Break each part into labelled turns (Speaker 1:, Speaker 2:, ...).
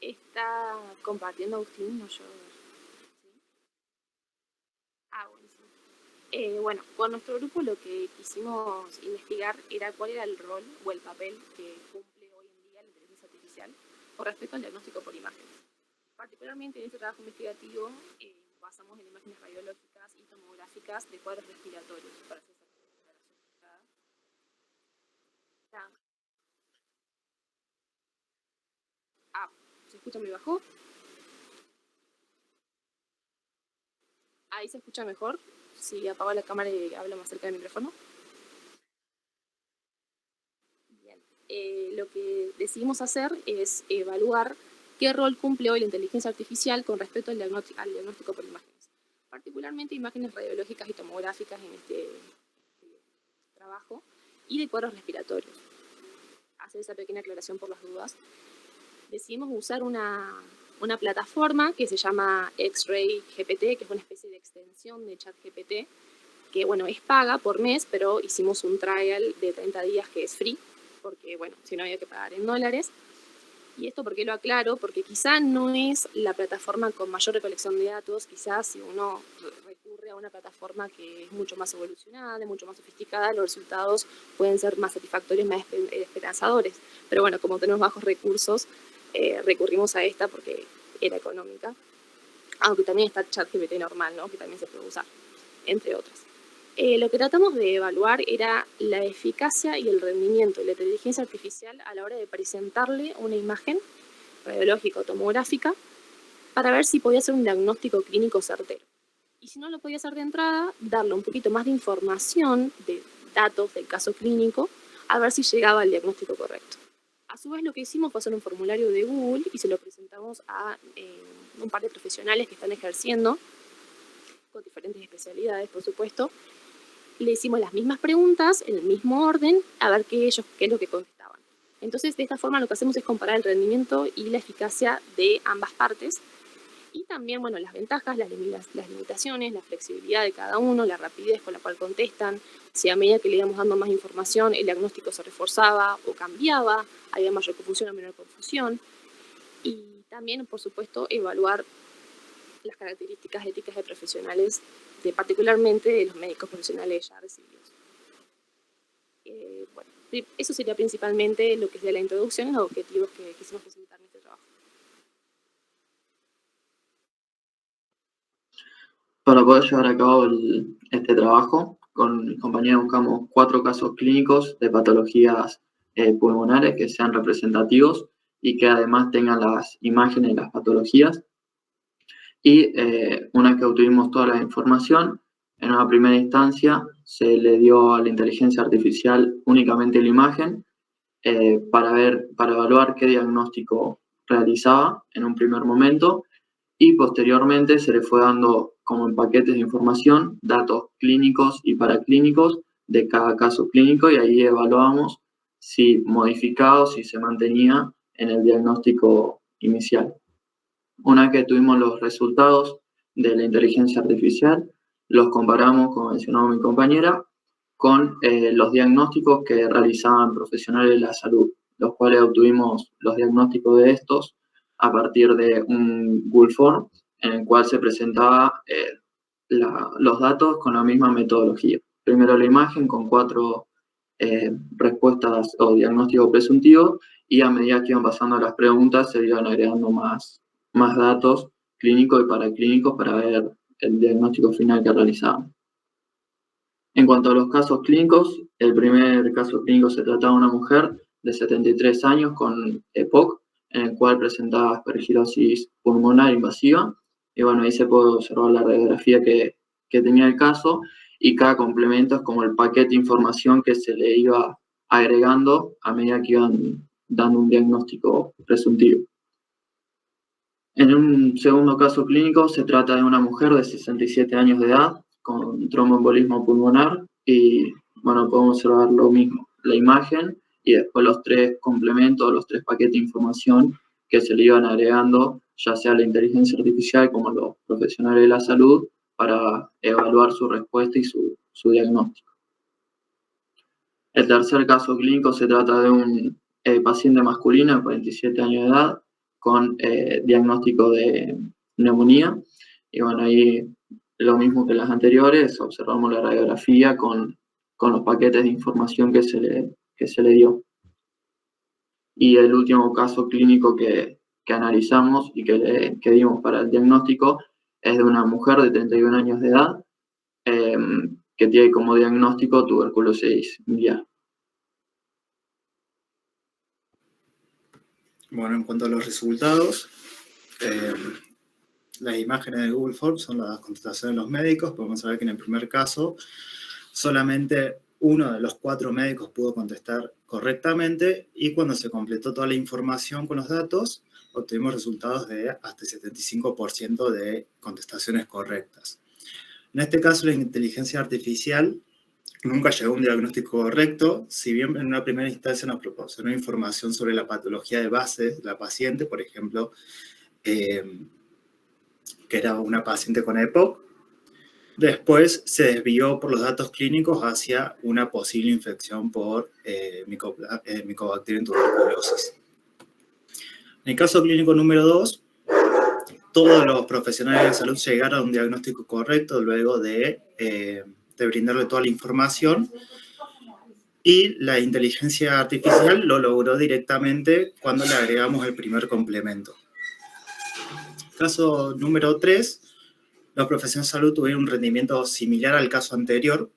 Speaker 1: Está compartiendo Agustín, no yo. ¿Sí? Buenísimo. Bueno, con nuestro grupo lo que quisimos investigar era cuál era el rol o el papel que cumple hoy en día la inteligencia artificial con respecto al diagnóstico por imágenes. Particularmente en este trabajo investigativo basamos en imágenes radiológicas y tomográficas de cuadros respiratorios para hacer esa declaración. ¿Se escucha muy bajo? Ahí se escucha mejor. Si apago la cámara y hablo más cerca del micrófono. Bien. Lo que decidimos hacer es evaluar qué rol cumple hoy la inteligencia artificial con respecto al diagnóstico por imágenes. Particularmente imágenes radiológicas y tomográficas en este trabajo y de cuadros respiratorios. Hacer esa pequeña aclaración por las dudas. Decidimos usar una plataforma que se llama X-Ray GPT, que es una especie de extensión de ChatGPT, que bueno, es paga por mes, pero hicimos un trial de 30 días que es free, porque bueno, si no había que pagar en dólares. Y esto, ¿por qué lo aclaro? Porque quizá no es la plataforma con mayor recolección de datos, quizás si uno recurre a una plataforma que es mucho más evolucionada, mucho más sofisticada, los resultados pueden ser más satisfactorios, más esperanzadores. Pero bueno, como tenemos bajos recursos, recurrimos a esta porque era económica. Aunque también está ChatGPT normal, ¿no? Que también se puede usar, entre otras. Lo que tratamos de evaluar era la eficacia y el rendimiento de la inteligencia artificial a la hora de presentarle una imagen radiológica o tomográfica para ver si podía hacer un diagnóstico clínico certero. Y si no lo podía hacer de entrada, darle un poquito más de información, de datos del caso clínico, a ver si llegaba al diagnóstico correcto. A su vez, lo que hicimos fue hacer un formulario de Google y se lo presentamos a un par de profesionales que están ejerciendo, con diferentes especialidades, por supuesto. Le hicimos las mismas preguntas en el mismo orden a ver qué es lo que contestaban. Entonces, de esta forma lo que hacemos es comparar el rendimiento y la eficacia de ambas partes y también, bueno, las ventajas, las limitaciones, la flexibilidad de cada uno, la rapidez con la cual contestan, si a medida que le íbamos dando más información el diagnóstico se reforzaba o cambiaba, había mayor confusión o menor confusión. Y también, por supuesto, evaluar las características éticas de profesionales, particularmente de los médicos profesionales ya recibidos. Bueno, eso sería principalmente lo que sería la introducción y los objetivos que quisimos presentar en este trabajo.
Speaker 2: Para poder llevar a cabo este trabajo, con mis compañeros buscamos 4 casos clínicos de patologías pulmonares que sean representativos y que además tengan las imágenes de las patologías. Y una vez que obtuvimos toda la información, en una primera instancia se le dio a la inteligencia artificial únicamente la imagen para evaluar qué diagnóstico realizaba en un primer momento, y posteriormente se le fue dando como en paquetes de información datos clínicos y paraclínicos de cada caso clínico, y ahí evaluamos si modificado, si se mantenía en el diagnóstico inicial. Una vez que tuvimos los resultados de la inteligencia artificial, los comparamos, como mencionó mi compañera, con los diagnósticos que realizaban profesionales de la salud, los cuales obtuvimos los diagnósticos de estos a partir de un Google Form en el cual se presentaba los datos con la misma metodología. Primero la imagen con 4 respuestas o diagnósticos presuntivos, y a medida que iban pasando las preguntas se iban agregando más datos clínicos y paraclínicos para ver el diagnóstico final que realizaban. En cuanto a los casos clínicos, el primer caso clínico se trataba de una mujer de 73 años con EPOC, en el cual presentaba aspergilosis pulmonar invasiva. Y bueno, ahí se puede observar la radiografía que tenía el caso, y cada complemento es como el paquete de información que se le iba agregando a medida que iban dando un diagnóstico presuntivo. En un segundo caso clínico se trata de una mujer de 67 años de edad con tromboembolismo pulmonar, y bueno, podemos observar lo mismo, la imagen y después los 3 complementos, los 3 paquetes de información que se le iban agregando, ya sea la inteligencia artificial como los profesionales de la salud, para evaluar su respuesta y su diagnóstico. El tercer caso clínico se trata de un paciente masculino de 47 años de edad con diagnóstico de neumonía. Y bueno, ahí lo mismo que las anteriores, observamos la radiografía con los paquetes de información que se le dio. Y el último caso clínico que analizamos y que dimos para el diagnóstico es de una mujer de 31 años de edad que tiene como diagnóstico tuberculosis miliar.
Speaker 3: Bueno, en cuanto a los resultados, las imágenes de Google Forms son las contestaciones de los médicos. Podemos saber que en el primer caso solamente uno de los 4 médicos pudo contestar correctamente, y cuando se completó toda la información con los datos, obtuvimos resultados de hasta el 75% de contestaciones correctas. En este caso, la inteligencia artificial nunca llegó a un diagnóstico correcto, si bien en una primera instancia nos proporcionó información sobre la patología de base de la paciente, por ejemplo, que era una paciente con EPOC. Después se desvió por los datos clínicos hacia una posible infección por Mycobacterium tuberculosis. En el caso clínico número 2, todos los profesionales de salud llegaron a un diagnóstico correcto luego de brindarle toda la información, y la inteligencia artificial lo logró directamente cuando le agregamos el primer complemento. Caso número 3, los profesionales de salud tuvieron un rendimiento similar al caso anterior,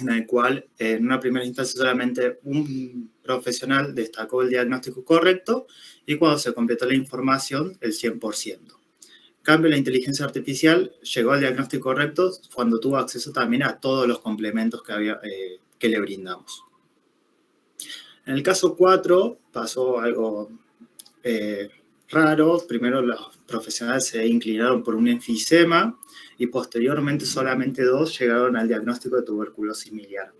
Speaker 3: en el cual en una primera instancia solamente un profesional destacó el diagnóstico correcto, y cuando se completó la información, el 100%. En cambio, la inteligencia artificial llegó al diagnóstico correcto cuando tuvo acceso también a todos los complementos que le brindamos. En el caso 4 pasó algo raro. Primero los profesionales se inclinaron por un enfisema, y posteriormente solamente 2 llegaron al diagnóstico de tuberculosis miliar.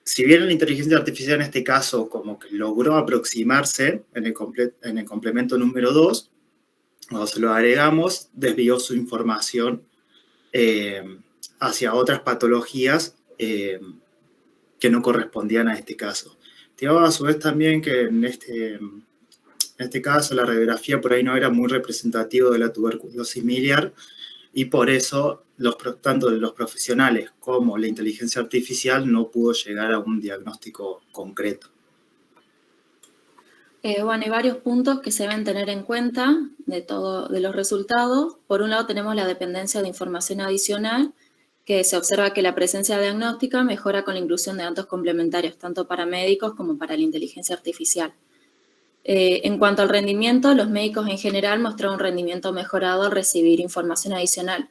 Speaker 3: Si bien la inteligencia artificial en este caso como que logró aproximarse en el complemento número 2, cuando se lo agregamos, desvió su información hacia otras patologías que no correspondían a este caso. A su vez también que en este caso la radiografía por ahí no era muy representativa de la tuberculosis miliar, y por eso tanto los profesionales como la inteligencia artificial no pudo llegar a un diagnóstico concreto.
Speaker 4: Bueno, hay varios puntos que se deben tener en cuenta de los resultados. Por un lado tenemos la dependencia de información adicional, que se observa que la presencia diagnóstica mejora con la inclusión de datos complementarios, tanto para médicos como para la inteligencia artificial. En cuanto al rendimiento, los médicos en general mostraron un rendimiento mejorado al recibir información adicional.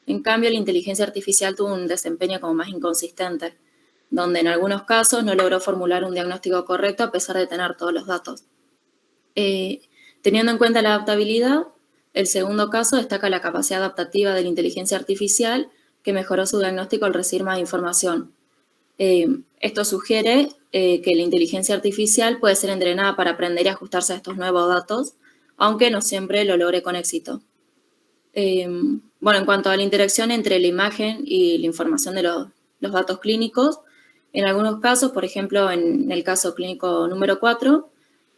Speaker 4: En cambio, la inteligencia artificial tuvo un desempeño como más inconsistente, donde en algunos casos no logró formular un diagnóstico correcto a pesar de tener todos los datos. Teniendo en cuenta la adaptabilidad, el segundo caso destaca la capacidad adaptativa de la inteligencia artificial, que mejoró su diagnóstico al recibir más información. Esto sugiere que la inteligencia artificial puede ser entrenada para aprender y ajustarse a estos nuevos datos, aunque no siempre lo logre con éxito. Bueno, en cuanto a la interacción entre la imagen y la información de los datos clínicos, en algunos casos, por ejemplo, en el caso clínico número 4,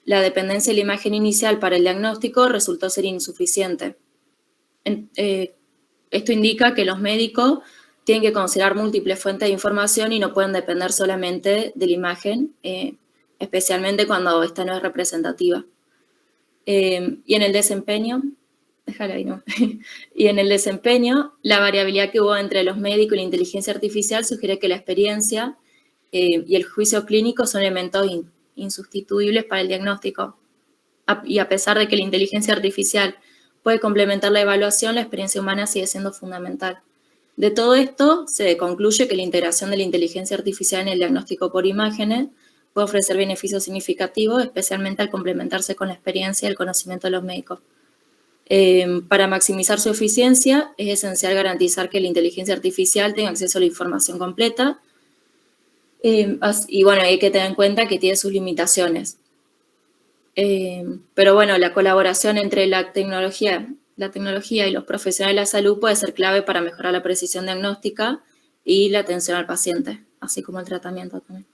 Speaker 4: la dependencia de la imagen inicial para el diagnóstico resultó ser insuficiente. Esto indica que los médicos tienen que considerar múltiples fuentes de información y no pueden depender solamente de la imagen, especialmente cuando esta no es representativa. Y en el desempeño, déjala ahí, ¿no? Y en el desempeño, la variabilidad que hubo entre los médicos y la inteligencia artificial sugiere que la experiencia y el juicio clínico son elementos insustituibles para el diagnóstico. Y a pesar de que la inteligencia artificial puede complementar la evaluación, la experiencia humana sigue siendo fundamental. De todo esto, se concluye que la integración de la inteligencia artificial en el diagnóstico por imágenes puede ofrecer beneficios significativos, especialmente al complementarse con la experiencia y el conocimiento de los médicos. Para maximizar su eficiencia, es esencial garantizar que la inteligencia artificial tenga acceso a la información completa. Y bueno, hay que tener en cuenta que tiene sus limitaciones. Pero bueno, la colaboración entre la tecnología y los profesionales de la salud puede ser clave para mejorar la precisión diagnóstica y la atención al paciente, así como el tratamiento también.